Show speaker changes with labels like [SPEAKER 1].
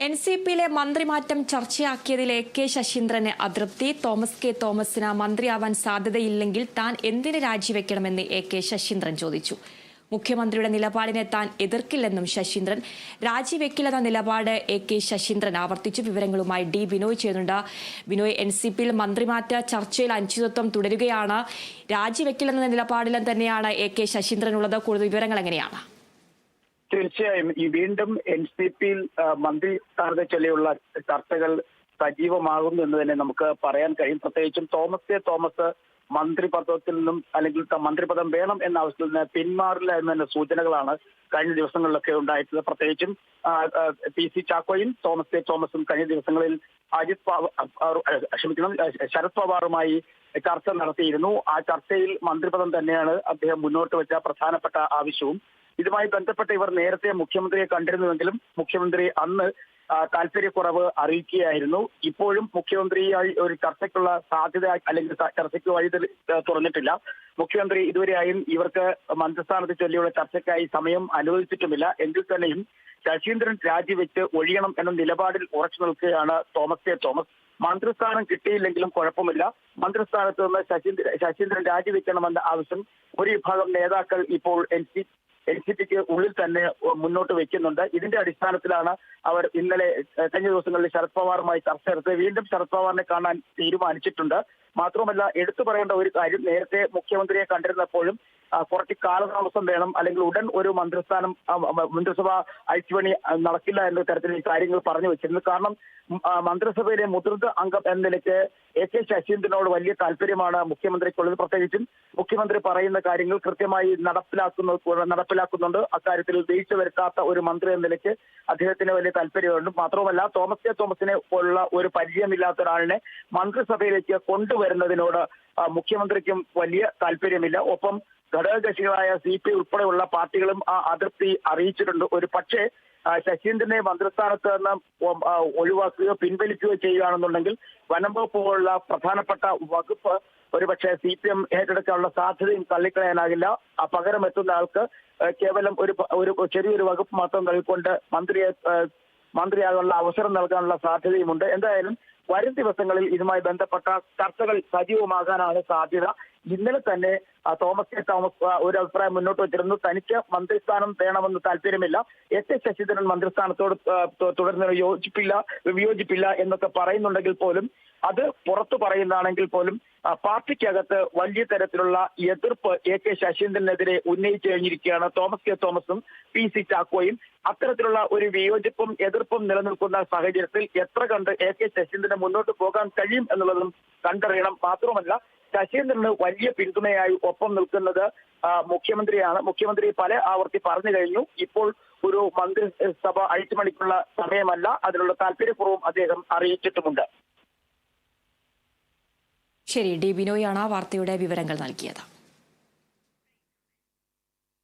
[SPEAKER 1] എൻസിപിയിലെ മന്ത്രിമാറ്റം ചർച്ചയാക്കിയതിൽ K ശശീന്ദ്രന് അതൃപ്തി. Thomas K തോമസിന് മന്ത്രിയാവാൻ സാധ്യതയില്ലെങ്കിൽ താൻ എന്തിന് രാജിവെക്കണമെന്ന് കെ ശശീന്ദ്രൻ ചോദിച്ചു. മുഖ്യമന്ത്രിയുടെ നിലപാടിനെ താൻ എതിർക്കില്ലെന്നും ശശീന്ദ്രൻ. രാജിവെക്കില്ലെന്ന നിലപാട് കെ ശശീന്ദ്രൻ ആവർത്തിച്ചു. വിവരങ്ങളുമായി ഡി ബിനോയ് ചെയ്യുന്നുണ്ട്. ബിനോയ്, എൻസിപിയിൽ മന്ത്രിമാറ്റ ചർച്ചയിൽ അനിശ്ചിതത്വം തുടരുകയാണ്. രാജിവെക്കില്ലെന്ന നിലപാടിലും തന്നെയാണ് കെ ശശീന്ദ്രനുള്ളത്. കൂടുതൽ വിവരങ്ങൾ എങ്ങനെയാണ്?
[SPEAKER 2] തീർച്ചയായും ഈ വീണ്ടും എൻസിപിയിൽ മന്ത്രി സ്ഥാനത്തെ ചൊല്ലിയുള്ള ചർച്ചകൾ സജീവമാകുന്നു എന്ന് തന്നെ നമുക്ക് പറയാൻ കഴിയും. പ്രത്യേകിച്ചും തോമസ് കെ തോമസ് മന്ത്രിപദത്തിൽ നിന്നും അല്ലെങ്കിൽ മന്ത്രിപദം വേണം എന്ന ആവശ്യത്തിൽ നിന്ന് പിന്മാറില്ല എന്നതിന്റെ സൂചനകളാണ് കഴിഞ്ഞ ദിവസങ്ങളിലൊക്കെ ഉണ്ടായിട്ടുള്ളത്. പ്രത്യേകിച്ചും PC ചാക്കോയും തോമസ് കെ തോമസും കഴിഞ്ഞ ദിവസങ്ങളിൽ ശരത് പവാറുമായി ചർച്ച നടത്തിയിരുന്നു. ആ ചർച്ചയിൽ മന്ത്രിപദം തന്നെയാണ് അദ്ദേഹം മുന്നോട്ട് വെച്ച പ്രധാനപ്പെട്ട ആവശ്യവും. ഇതുമായി ബന്ധപ്പെട്ട് ഇവർ നേരത്തെ മുഖ്യമന്ത്രിയെ കണ്ടിരുന്നുവെങ്കിലും മുഖ്യമന്ത്രി അന്ന് താല്പര്യക്കുറവ് അറിയിക്കുകയായിരുന്നു. ഇപ്പോഴും മുഖ്യമന്ത്രിയായി ഒരു ചർച്ചയ്ക്കുള്ള സാധ്യത അല്ലെങ്കിൽ ചർച്ചയ്ക്ക് വഴി തുറന്നിട്ടില്ല. മുഖ്യമന്ത്രി ഇതുവരെയായും ഇവർക്ക് മന്ത്രിസ്ഥാനത്ത് ചൊല്ലിയുള്ള ചർച്ചയ്ക്കായി സമയം അനുവദിച്ചിട്ടുമില്ല. എങ്കിൽ തന്നെയും ശശീന്ദ്രൻ രാജിവെച്ച് ഒഴിയണം എന്ന നിലപാടിൽ ഉറച്ചു നിൽക്കുകയാണ് തോമസ് കെ തോമസ്. മന്ത്രിസ്ഥാനം കിട്ടിയില്ലെങ്കിലും കുഴപ്പമില്ല, മന്ത്രിസ്ഥാനത്ത് നിന്ന് ശശീന്ദ്രൻ രാജിവെക്കണമെന്ന ആവശ്യം ഒരു വിഭാഗം നേതാക്കൾ ഇപ്പോൾ എൻസിപിക്ക് ഉള്ളിൽ തന്നെ മുന്നോട്ട് വെക്കുന്നുണ്ട്. ഇതിന്റെ അടിസ്ഥാനത്തിലാണ് അവർ ഇന്നലെ കഴിഞ്ഞ ദിവസങ്ങളിൽ ശരത് പവാറുമായി ചർച്ച നടത്തി വീണ്ടും ശരത് പവാറിനെ കാണാൻ തീരുമാനിച്ചിട്ടുണ്ട്. മാത്രമല്ല, എടുത്തു പറയേണ്ട ഒരു കാര്യം, നേരത്തെ മുഖ്യമന്ത്രിയെ കണ്ടിരുന്നപ്പോഴും കുറച്ച് കാലതാമസം വേണം, അല്ലെങ്കിൽ ഉടൻ ഒരു മന്ത്രിസഭ അഴിച്ചുപണി നടക്കില്ല എന്ന തരത്തിൽ ഈ കാര്യങ്ങൾ പറഞ്ഞു വെച്ചിരുന്നു. കാരണം മന്ത്രിസഭയിലെ മുതിർന്ന അംഗം എന്ന നിലയ്ക്ക് കെ ശശീന്ദ്രനോട് വലിയ താല്പര്യമാണ് മുഖ്യമന്ത്രിക്കുള്ളത്. പ്രത്യേകിച്ചും മുഖ്യമന്ത്രി പറയുന്ന കാര്യങ്ങൾ കൃത്യമായി നടപ്പിലാക്കുന്നുണ്ട്. അക്കാര്യത്തിൽ വീഴ്ച വരുത്താത്ത ഒരു മന്ത്രി എന്ന നിലയ്ക്ക് അദ്ദേഹത്തിന് വലിയ താല്പര്യമുണ്ട്. മാത്രമല്ല, തോമസ് കെ തോമസിനെ പോലുള്ള ഒരു പരിചയമില്ലാത്ത ഒരാളിനെ മന്ത്രിസഭയിലേക്ക് കൊണ്ടുവരുന്നതിനോട് മുഖ്യമന്ത്രിക്കും വലിയ താല്പര്യമില്ല. ഒപ്പം ഘടകകക്ഷികളായ CPI ഉൾപ്പെടെയുള്ള പാർട്ടികളും ആ അതൃപ്തി അറിയിച്ചിട്ടുണ്ട്. ഒരു പക്ഷേ ശശീന്ദ്രനെ മന്ത്രിസ്ഥാനത്ത് നിന്ന് ഒഴിവാക്കുകയോ പിൻവലിക്കുകയോ ചെയ്യുകയാണെന്നുണ്ടെങ്കിൽ വനം വകുപ്പ് പോലുള്ള പ്രധാനപ്പെട്ട വകുപ്പ് ഒരുപക്ഷെ CPM ഏറ്റെടുക്കാനുള്ള സാധ്യതയും തള്ളിക്കളയാനാകില്ല. പകരം എത്തുന്ന ആൾക്ക് കേവലം ഒരു ചെറിയൊരു വകുപ്പ് മാത്രം നൽകിക്കൊണ്ട് മന്ത്രിയാകാനുള്ള അവസരം നൽകാനുള്ള സാധ്യതയുമുണ്ട്. എന്തായാലും വരും ദിവസങ്ങളിൽ ഇതുമായി ബന്ധപ്പെട്ട ചർച്ചകൾ സജീവമാകാനാണ് സാധ്യത. ഇന്നലെ തന്നെ തോമസ് കെ തോമസ് ഒരു അഭിപ്രായം മുന്നോട്ട് വെച്ചിരുന്നു. തനിക്ക് മന്ത്രിസ്ഥാനം വേണമെന്ന് താല്പര്യമില്ല, കെ ശശീന്ദ്രൻ മന്ത്രിസ്ഥാനത്തോട് തുടർന്ന് വിയോജിപ്പില്ല എന്നൊക്കെ പറയുന്നുണ്ടെങ്കിൽ പോലും, അത് പുറത്തു പറയുന്നതാണെങ്കിൽ പോലും പാർട്ടിക്കകത്ത് വലിയ തരത്തിലുള്ള എതിർപ്പ് കെ ശശീന്ദ്രനെതിരെ ഉന്നയിച്ചു കഴിഞ്ഞിരിക്കുകയാണ് തോമസ് കെ തോമസും PC ചാക്കോയും. അത്തരത്തിലുള്ള ഒരു വിയോജിപ്പും എതിർപ്പും നിലനിൽക്കുന്ന സാഹചര്യത്തിൽ എത്ര കണ്ട് കെ ശശീന്ദ്രന് മുന്നോട്ട് പോകാൻ കഴിയും എന്നുള്ളതും കണ്ടറിയണം. മാത്രമല്ല, ശശീന്ദ്രന് വലിയ പിന്തുണയായി ഒപ്പം നിൽക്കുന്നത് മുഖ്യമന്ത്രിയാണ്. മുഖ്യമന്ത്രി പല ആവർത്തി പറഞ്ഞു കഴിഞ്ഞു, ഇപ്പോൾ ഒരു മന്ത്രിസഭ അഴിച്ചുപണിക്കുള്ള സമയമല്ല, അതിനുള്ള താല്പര്യപൂർവ്വം അദ്ദേഹം അറിയിച്ചിട്ടുമുണ്ട്.
[SPEAKER 1] ശരി, ഡി ബിനോയാണ് വാർത്തയുടെ വിവരങ്ങൾ നൽകിയത്.